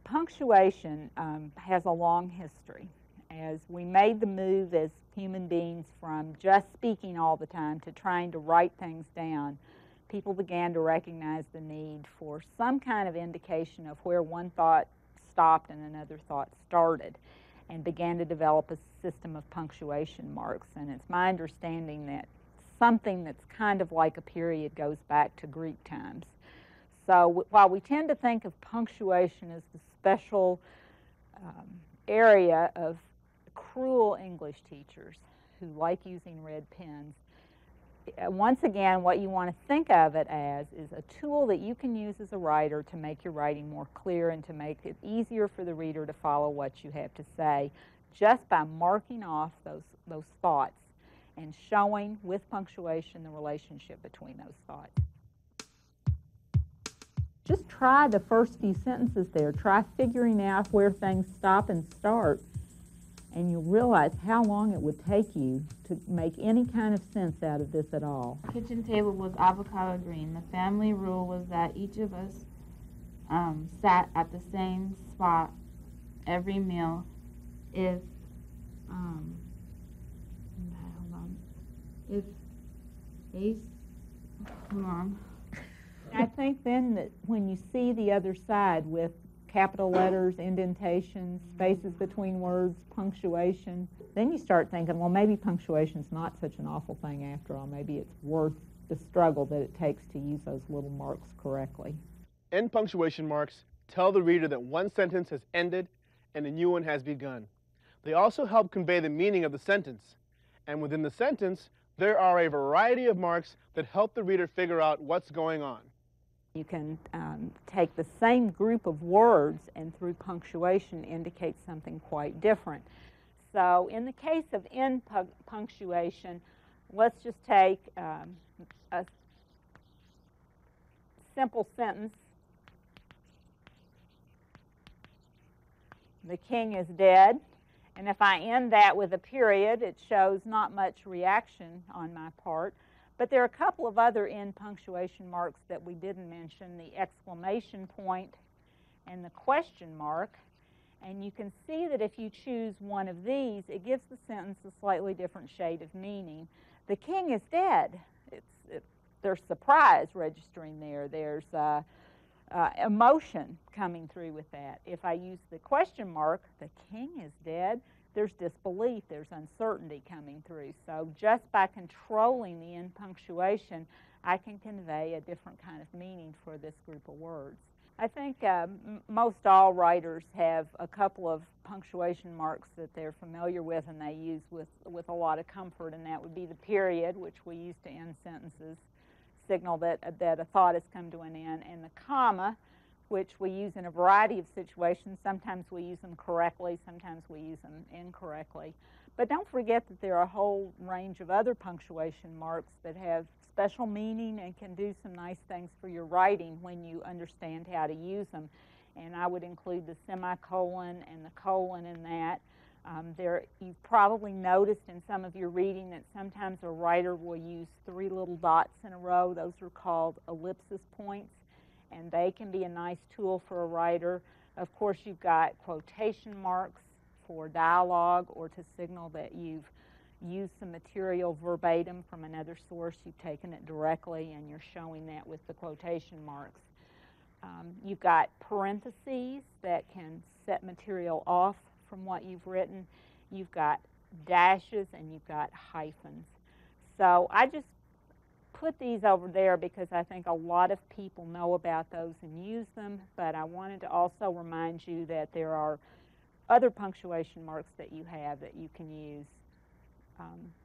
Punctuation has a long history. As we made the move as human beings from just speaking all the time to trying to write things down, people began to recognize the need for some kind of indication of where one thought stopped and another thought started, and began to develop a system of punctuation marks. And it's my understanding that something that's kind of like a period goes back to Greek times. So while we tend to think of punctuation as the special area of cruel English teachers who like using red pens, once again, what you want to think of it as is a tool that you can use as a writer to make your writing more clear and to make it easier for the reader to follow what you have to say, just by marking off those thoughts and showing with punctuation the relationship between those thoughts. Just try the first few sentences there. Try figuring out where things stop and start, and you'll realize how long it would take you to make any kind of sense out of this at all. The kitchen table was avocado green. The family rule was that each of us sat at the same spot every meal. If hold on. I think then that when you see the other side with capital letters, indentations, spaces between words, punctuation, then you start thinking, well, maybe punctuation's not such an awful thing after all. Maybe it's worth the struggle that it takes to use those little marks correctly. End punctuation marks tell the reader that one sentence has ended and a new one has begun. They also help convey the meaning of the sentence. And within the sentence, there are a variety of marks that help the reader figure out what's going on. You can take the same group of words and through punctuation indicate something quite different. So in the case of end punctuation, let's just take a simple sentence. The king is dead. And if I end that with a period, it shows not much reaction on my part. But there are a couple of other end punctuation marks that we didn't mention, the exclamation point and the question mark. And you can see that if you choose one of these, it gives the sentence a slightly different shade of meaning. The king is dead. There's surprise registering there. There's emotion coming through with that. If I use the question mark, the king is dead, there's disbelief, there's uncertainty coming through. So just by controlling the end punctuation, I can convey a different kind of meaning for this group of words. I think most all writers have a couple of punctuation marks that they're familiar with and they use with a lot of comfort, and that would be the period, which we use to end sentences, signal that a thought has come to an end, and the comma, which we use in a variety of situations. Sometimes we use them correctly, sometimes we use them incorrectly. But don't forget that there are a whole range of other punctuation marks that have special meaning and can do some nice things for your writing when you understand how to use them. And I would include the semicolon and the colon in that. You've probably noticed in some of your reading that sometimes a writer will use three little dots in a row. Those are called ellipsis points, and they can be a nice tool for a writer. Of course, you've got quotation marks for dialogue or to signal that you've used some material verbatim from another source. You've taken it directly, and you're showing that with the quotation marks. You've got parentheses that can set material off from what you've written. You've got dashes and you've got hyphens. So I just put these over there because I think a lot of people know about those and use them, but I wanted to also remind you that there are other punctuation marks that you have that you can use.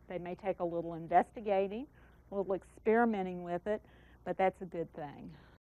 They may take a little investigating, a little experimenting with it, but that's a good thing.